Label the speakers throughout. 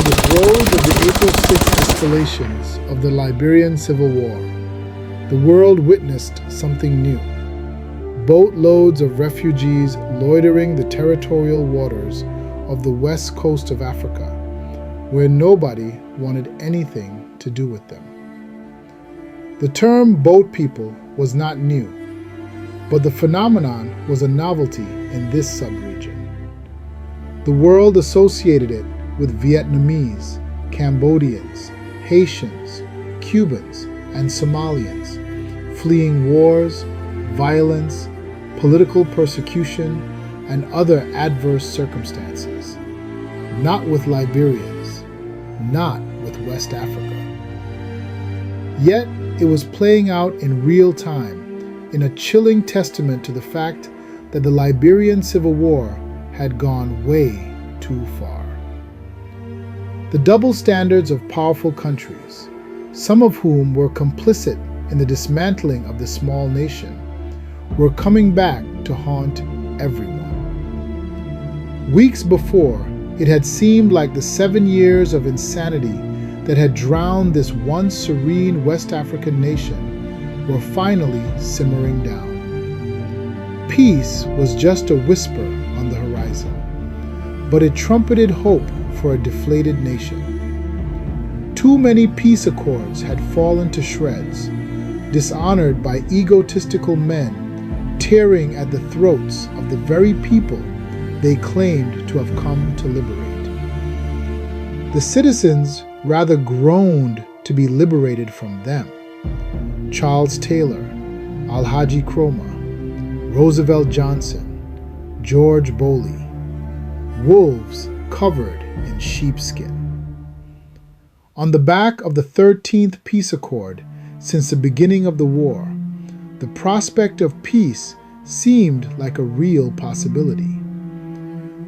Speaker 1: the throes of the April 6th escalations of the Liberian Civil War, the world witnessed something new. Boatloads of refugees loitering the territorial waters of the west coast of Africa, where nobody wanted anything to do with them. The term boat people was not new, but the phenomenon was a novelty in this subregion. The world associated it with Vietnamese, Cambodians, Haitians, Cubans, and Somalians, fleeing wars, violence, political persecution, and other adverse circumstances. Not with Liberians, not with West Africa. Yet it was playing out in real time, in a chilling testament to the fact that the Liberian Civil War had gone way too far. The double standards of powerful countries, some of whom were complicit in the dismantling of the small nation, were coming back to haunt everyone. Weeks before, it had seemed like the 7 years of insanity that had drowned this once serene West African nation were finally simmering down. Peace was just a whisper on the horizon, but it trumpeted hope for a deflated nation. Too many peace accords had fallen to shreds, dishonored by egotistical men tearing at the throats of the very people they claimed to have come to liberate. The citizens rather groaned to be liberated from them. Charles Taylor, Alhaji Nkrumah, Roosevelt Johnson, George Bowley, wolves covered in sheepskin. On the back of the 13th peace accord since the beginning of the war, the prospect of peace seemed like a real possibility.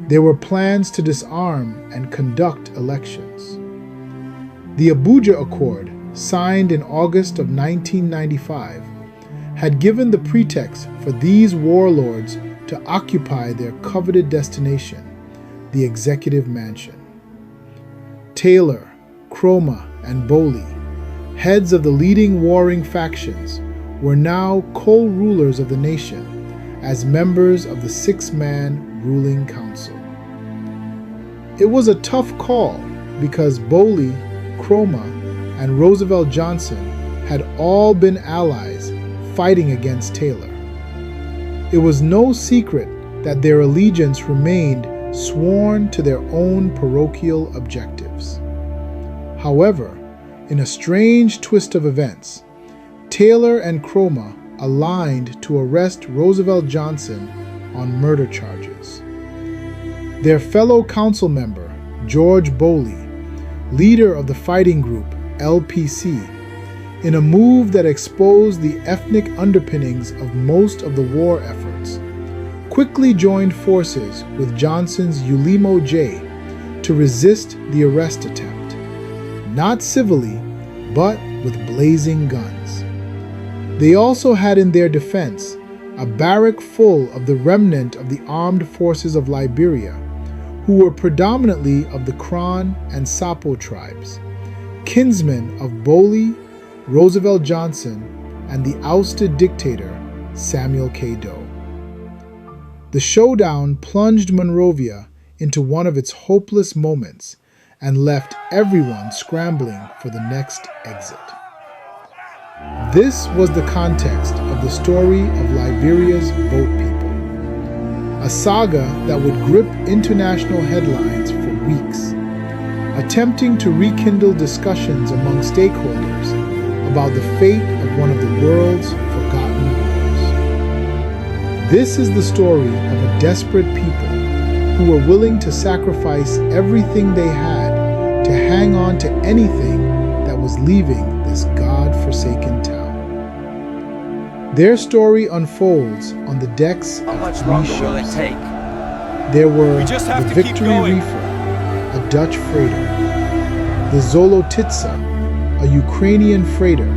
Speaker 1: There were plans to disarm and conduct elections. The Abuja Accord, signed in August of 1995, had given the pretext for these warlords to occupy their coveted destination, the Executive Mansion. Taylor, Nkrumah, and Bowley, heads of the leading warring factions, were now co-rulers of the nation as members of the 6-man ruling council. It was a tough call because Bowley, Nkrumah, and Roosevelt Johnson had all been allies fighting against Taylor. It was no secret that their allegiance remained sworn to their own parochial objectives. However, in a strange twist of events, Taylor and Nkrumah aligned to arrest Roosevelt Johnson on murder charges. Their fellow council member, George Bowley, leader of the fighting group LPC, in a move that exposed the ethnic underpinnings of most of the war efforts, quickly joined forces with Johnson's Ulimo J to resist the arrest attempt, not civilly, but with blazing guns. They also had in their defense a barrack full of the remnant of the armed forces of Liberia, who were predominantly of the Kron and Sapo tribes, kinsmen of Bowley, Roosevelt Johnson, and the ousted dictator Samuel K. Doe. The showdown plunged Monrovia into one of its hopeless moments and left everyone scrambling for the next exit. This was the context of the story of Liberia's boat people, a saga that would grip international headlines for weeks, attempting to rekindle discussions among stakeholders about the fate of one of the world's forgotten wars. This is the story of a desperate people who were willing to sacrifice everything they had to hang on to anything that was leaving this God-forsaken town. Their story unfolds on the decks of 3 ships. There were the Victory Reefer, a Dutch freighter, the Zolotitsa, a Ukrainian freighter,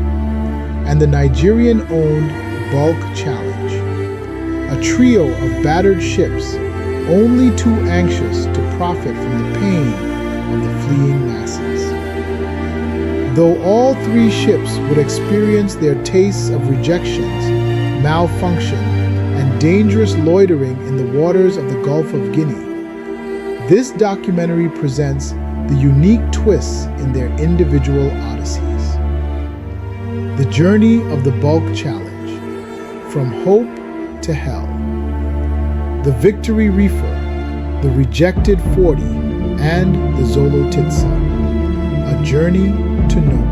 Speaker 1: and the Nigerian-owned Bulk Challenge, a trio of battered ships only too anxious to profit from the pain of the fleeing Though all three ships would experience their tastes of rejections, malfunction, and dangerous loitering in the waters of the Gulf of Guinea, this documentary presents the unique twists in their individual odysseys. The journey of the bulk challenge, from hope to hell. The Victory Reefer, the Rejected 40, and the Zolotitsa, a journey to nowhere.